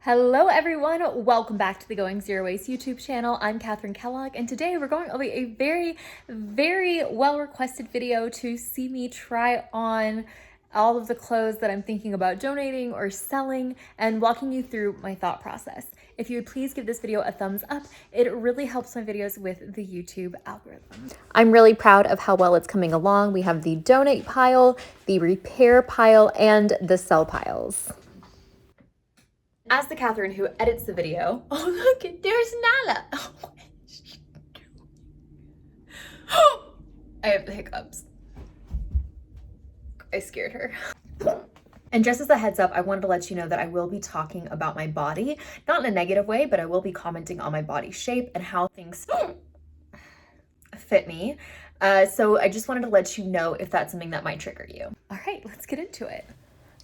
Hello everyone, welcome back to the Going Zero Waste YouTube channel. I'm Catherine Kellogg, and today we're going over a very well requested video to see me try on all of the clothes that I'm thinking about donating or selling and walking you through my thought process. If you would please give this video a thumbs up, it really helps my videos with the YouTube algorithm. I'm really proud of how well it's coming along. We have the donate pile, the repair pile, and the sell piles. As the Catherine who edits the video, oh look, there's Nala. Oh, I have the hiccups. I scared her. And just as a heads up, I wanted to let you know that I will be talking about my body, not in a negative way, but I will be commenting on my body shape and how things fit me. So I just wanted to let you know if that's something that might trigger you. All right, let's get into it.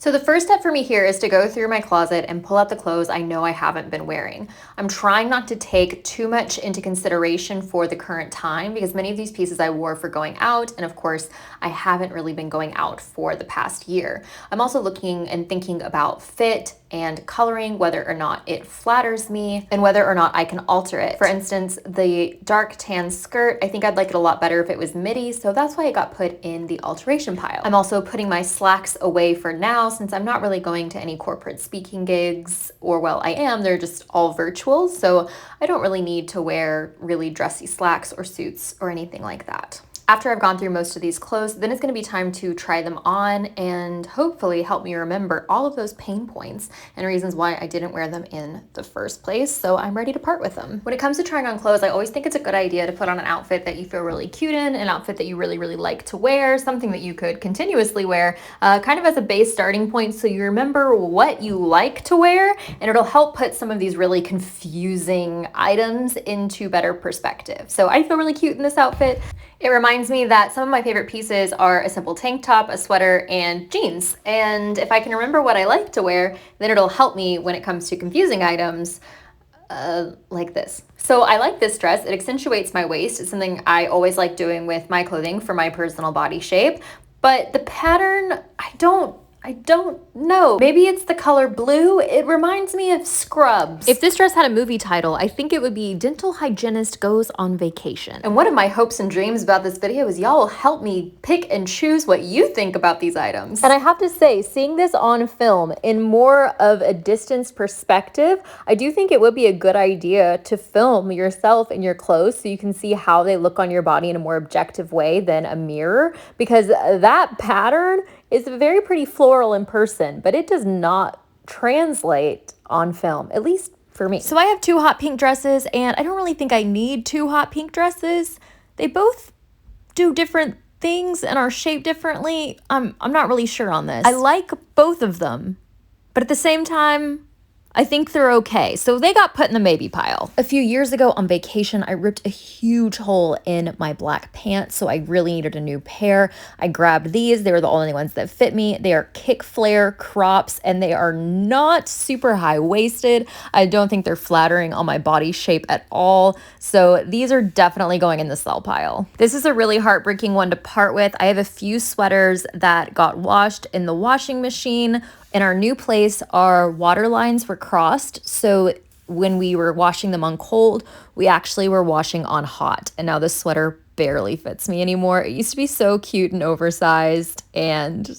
So the first step for me here is to go through my closet and pull out the clothes I know I haven't been wearing. I'm trying not to take too much into consideration for the current time because many of these pieces I wore for going out, and of course, I haven't really been going out for the past year. I'm also looking and thinking about fit and coloring, whether or not it flatters me and whether or not I can alter it. For instance, the dark tan skirt, I think I'd like it a lot better if it was midi, so that's why it got put in the alteration pile. I'm also putting my slacks away for now since I'm not really going to any corporate speaking gigs, or well, I am, they're just all virtual, so I don't really need to wear really dressy slacks or suits or anything like that. After I've gone through most of these clothes, then it's going to be time to try them on and hopefully help me remember all of those pain points and reasons why I didn't wear them in the first place, so I'm ready to part with them. When it comes to trying on clothes, I always think it's a good idea to put on an outfit that you feel really cute in, an outfit that you really like to wear, something that you could continuously wear, kind of as a base starting point so you remember what you like to wear, and it'll help put some of these really confusing items into better perspective. So I feel really cute in this outfit. It reminds me that some of my favorite pieces are a simple tank top, a sweater, and jeans. And if I can remember what I like to wear, then it'll help me when it comes to confusing items like this. So I like this dress. It accentuates my waist. It's something I always like doing with my clothing for my personal body shape. But the pattern, I don't know. Maybe it's the color blue. It reminds me of Scrubs. If this dress had a movie title, I think it would be Dental Hygienist Goes on Vacation. And one of my hopes and dreams about this video is y'all will help me pick and choose what you think about these items. And I have to say, seeing this on film in more of a distance perspective, I do think it would be a good idea to film yourself in your clothes so you can see how they look on your body in a more objective way than a mirror, because that pattern is very pretty floral in person, but it does not translate on film, at least for me. So I have two hot pink dresses, and I don't really think I need two hot pink dresses. They both do different things and are shaped differently. I'm not really sure on this. I like both of them, but at the same time, I think they're okay. So they got put in the maybe pile. A few years ago on vacation, I ripped a huge hole in my black pants, so I really needed a new pair. I grabbed these. They were the only ones that fit me. They are kick flare crops, and they are not super high-waisted. I don't think they're flattering on my body shape at all. So these are definitely going in the sell pile. This is a really heartbreaking one to part with. I have a few sweaters that got washed in the washing machine. In our new place, our water lines were crossed, so when we were washing them on cold, we actually were washing on hot, and now this sweater barely fits me anymore. It used to be so cute and oversized, and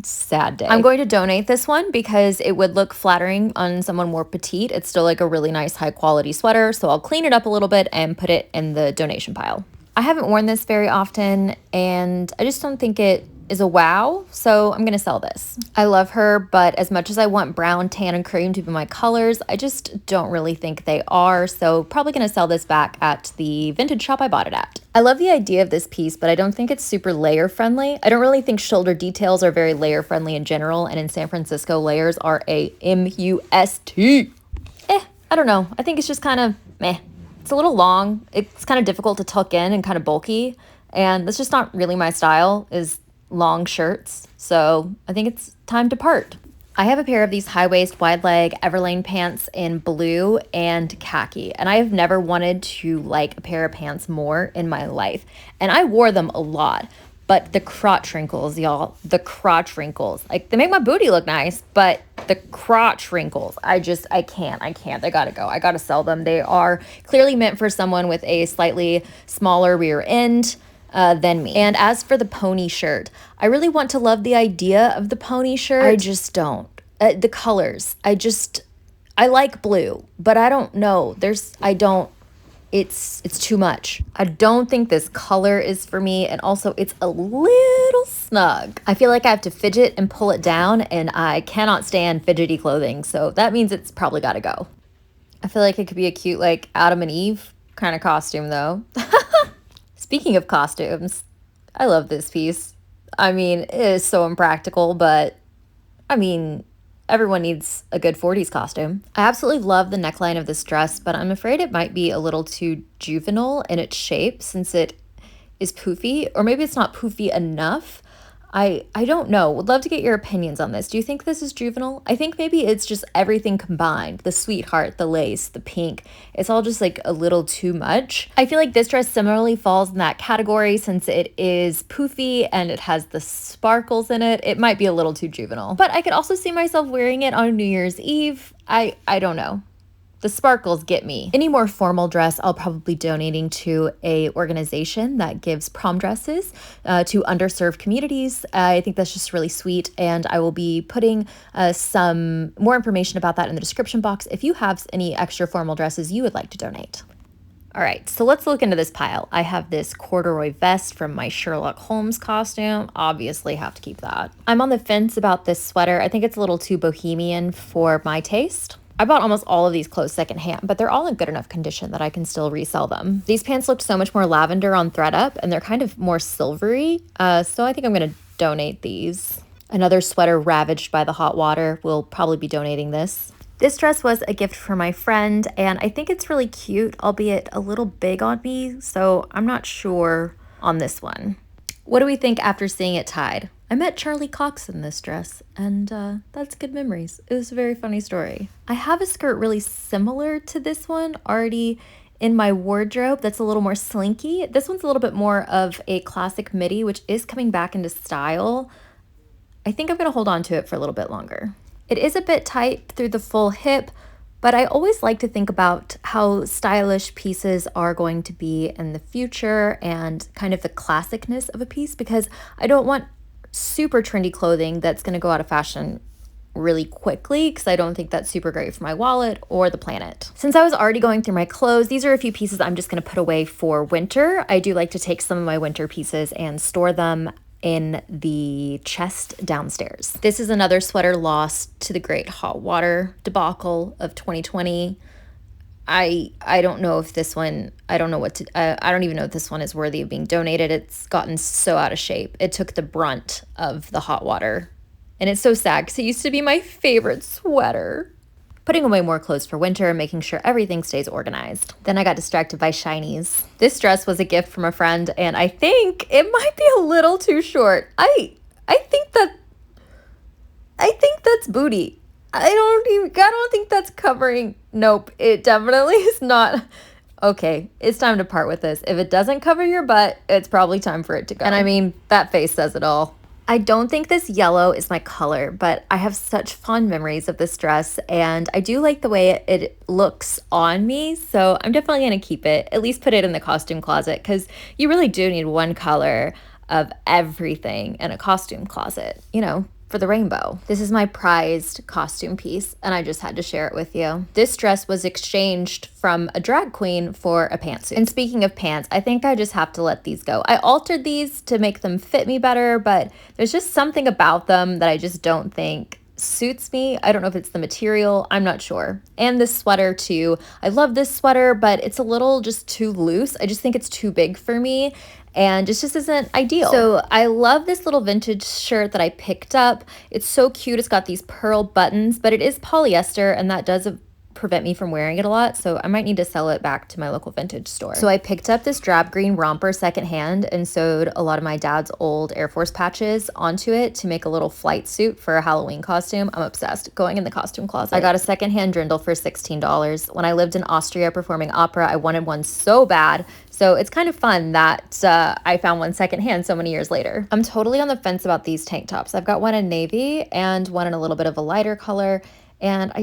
sad day. I'm going to donate this one because it would look flattering on someone more petite. It's still like a really nice high quality sweater, so I'll clean it up a little bit and put it in the donation pile. I haven't worn this very often, and I just don't think it is a wow, so I'm gonna sell this. I love her, but as much as I want brown, tan, and cream to be my colors, I just don't really think they are, so probably gonna sell this back at the vintage shop I bought it at. I love the idea of this piece, but I don't think it's super layer friendly. I don't really think shoulder details are very layer friendly in general, and in San Francisco, layers are a must. I don't know. I think it's just kind of meh. It's a little long. It's kind of difficult to tuck in and kind of bulky, and that's just not really my style, is long shirts, so I think it's time to part. I have a pair of these high-waist, wide-leg Everlane pants in blue and khaki, and I have never wanted to like a pair of pants more in my life, and I wore them a lot, but the crotch wrinkles, y'all, the crotch wrinkles, like they make my booty look nice, but the crotch wrinkles, I can't, they gotta go. I gotta sell them. They are clearly meant for someone with a slightly smaller rear end than me. And as for the pony shirt, I really want to love the idea of the pony shirt. I just don't. The colors, I like blue, but I don't know. It's too much. I don't think this color is for me, and also it's a little snug. I feel like I have to fidget and pull it down, and I cannot stand fidgety clothing, so that means it's probably gotta go. I feel like it could be a cute, like, Adam and Eve kind of costume, though. Speaking of costumes, I love this piece. I mean, it is so impractical, but, I mean, everyone needs a good 40s costume. I absolutely love the neckline of this dress, but I'm afraid it might be a little too juvenile in its shape since it is poofy, or maybe it's not poofy enough. I don't know. Would love to get your opinions on this. Do you think this is juvenile? I think maybe it's just everything combined. The sweetheart, the lace, the pink. It's all just like a little too much. I feel like this dress similarly falls in that category since it is poofy and it has the sparkles in it. It might be a little too juvenile. But I could also see myself wearing it on New Year's Eve. I don't know. The sparkles get me. Any more formal dress, I'll probably be donating to a organization that gives prom dresses to underserved communities. I think that's just really sweet, and I will be putting some more information about that in the description box if you have any extra formal dresses you would like to donate. All right, so let's look into this pile. I have this corduroy vest from my Sherlock Holmes costume. Obviously have to keep that. I'm on the fence about this sweater. I think it's a little too bohemian for my taste. I bought almost all of these clothes secondhand, but they're all in good enough condition that I can still resell them. These pants looked so much more lavender on ThredUp, and they're kind of more silvery, so I think I'm going to donate these. Another sweater ravaged by the hot water. We'll probably be donating this. This dress was a gift for my friend, and I think it's really cute, albeit a little big on me, so I'm not sure on this one. What do we think after seeing it tied? I met Charlie Cox in this dress, and that's good memories. It was a very funny story. I have a skirt really similar to this one already in my wardrobe that's a little more slinky. This one's a little bit more of a classic midi, which is coming back into style. I think I'm going to hold on to it for a little bit longer. It is a bit tight through the full hip, but I always like to think about how stylish pieces are going to be in the future and kind of the classicness of a piece, because I don't want super trendy clothing that's going to go out of fashion really quickly, because I don't think that's super great for my wallet or the planet. Since I was already going through my clothes, these are a few pieces I'm just going to put away for winter. I do like to take some of my winter pieces and store them in the chest downstairs. This is another sweater lost to the great hot water debacle of 2020. I don't know if this one, I don't even know if this one is worthy of being donated. It's gotten so out of shape. It took the brunt of the hot water. And it's so sad because it used to be my favorite sweater. Putting away more clothes for winter and making sure everything stays organized. Then I got distracted by shinies. This dress was a gift from a friend, and I think it might be a little too short. I think that's booty. I don't think that's covering. Nope, it definitely is not. Okay, it's time to part with this. If it doesn't cover your butt, it's probably time for it to go. And I mean, that face says it all. I don't think this yellow is my color, but I have such fond memories of this dress, and I do like the way it looks on me, so I'm definitely going to keep it, at least put it in the costume closet, because you really do need one color of everything in a costume closet, you know, for the rainbow. This is my prized costume piece, and I just had to share it with you. This dress was exchanged from a drag queen for a pantsuit. And speaking of pants, I think I just have to let these go. I altered these to make them fit me better, but there's just something about them that I just don't think suits me. I don't know if it's the material, I'm not sure. And this sweater too. I love this sweater, but it's a little just too loose. I just think it's too big for me, and it just isn't ideal. So I love this little vintage shirt that I picked up. It's so cute. It's got these pearl buttons, but it is polyester, and that does prevent me from wearing it a lot, so I might need to sell it back to my local vintage store. So I picked up this drab green romper secondhand and sewed a lot of my dad's old Air Force patches onto it to make a little flight suit for a Halloween costume. I'm obsessed. Going in the costume closet. I got a secondhand drindle for $16. When I lived in Austria performing opera, I wanted one so bad. So it's kind of fun that I found one secondhand so many years later. I'm totally on the fence about these tank tops. I've got one in navy and one in a little bit of a lighter color, and I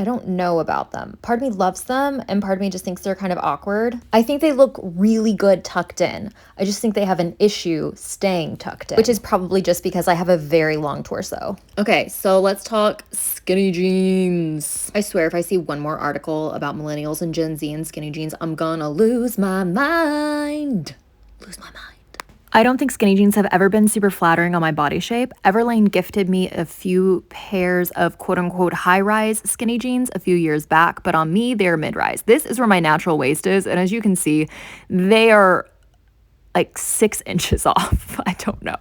don't know about them. Part of me loves them and part of me just thinks they're kind of awkward. I think they look really good tucked in. I just think they have an issue staying tucked in, which is probably just because I have a very long torso. Okay, so let's talk skinny jeans. I swear if I see one more article about millennials and Gen Z and skinny jeans, I'm gonna lose my mind. I don't think skinny jeans have ever been super flattering on my body shape. Everlane gifted me a few pairs of quote-unquote high-rise skinny jeans a few years back, but on me, they're mid-rise. This is where my natural waist is, and as you can see, they are like 6 inches off. I don't know.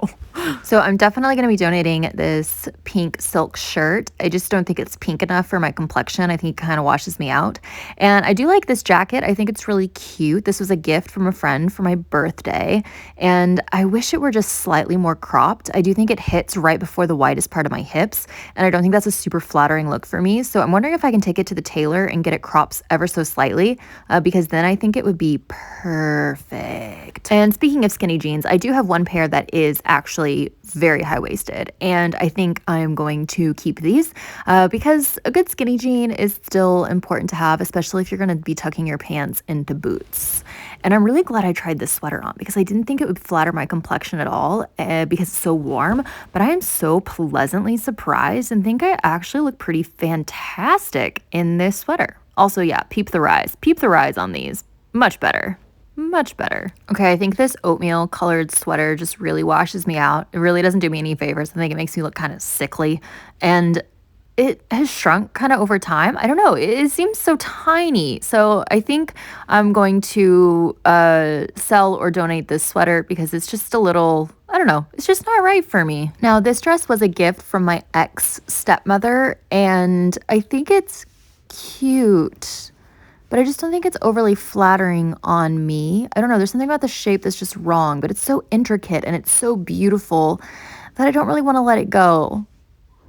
So I'm definitely going to be donating this pink silk shirt. I just don't think it's pink enough for my complexion. I think it kind of washes me out. And I do like this jacket. I think it's really cute. This was a gift from a friend for my birthday. And I wish it were just slightly more cropped. I do think it hits right before the widest part of my hips. And I don't think that's a super flattering look for me. So I'm wondering if I can take it to the tailor and get it cropped ever so slightly, because then I think it would be perfect. And speaking of skinny jeans, I do have one pair that is actually very high-waisted, and I think I'm going to keep these because a good skinny jean is still important to have, especially if you're going to be tucking your pants into boots. And I'm really glad I tried this sweater on because I didn't think it would flatter my complexion at all because it's so warm, but I am so pleasantly surprised and think I actually look pretty fantastic in this sweater. Also, yeah, peep the rise on these. Much better. Much better. Okay, I think this oatmeal colored sweater just really washes me out. It really doesn't do me any favors. I think it makes me look kind of sickly. And it has shrunk kind of over time. I don't know. It seems so tiny. So I think I'm going to sell or donate this sweater because it's just a little, I don't know, it's just not right for me. Now, this dress was a gift from my ex-stepmother, and I think it's cute, but I just don't think it's overly flattering on me. I don't know, there's something about the shape that's just wrong, but it's so intricate and it's so beautiful that I don't really want to let it go.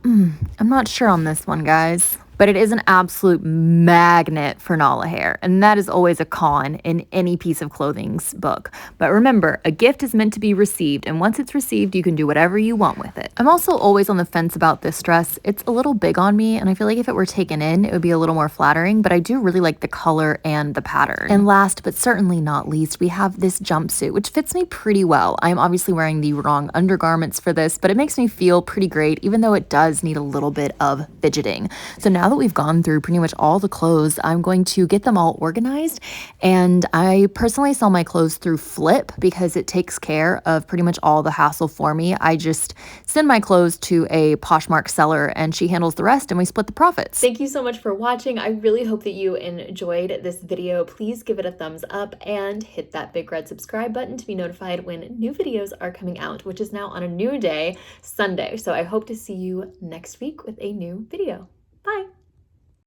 I'm not sure on this one, guys. But it is an absolute magnet for Nala hair, and that is always a con in any piece of clothing's book. But remember, a gift is meant to be received, and once it's received, you can do whatever you want with it. I'm also always on the fence about this dress. It's a little big on me, and I feel like if it were taken in, it would be a little more flattering, but I do really like the color and the pattern. And last, but certainly not least, we have this jumpsuit, which fits me pretty well. I'm obviously wearing the wrong undergarments for this, but it makes me feel pretty great, even though it does need a little bit of fidgeting. So now that we've gone through pretty much all the clothes, I'm going to get them all organized, and I personally sell my clothes through Flip because it takes care of pretty much all the hassle for me. I just send my clothes to a Poshmark seller and she handles the rest and we split the profits. Thank you so much for watching. I really hope that you enjoyed this video. Please give it a thumbs up and hit that big red subscribe button to be notified when new videos are coming out, which is now on a new day, Sunday. So I hope to see you next week with a new video. Bye.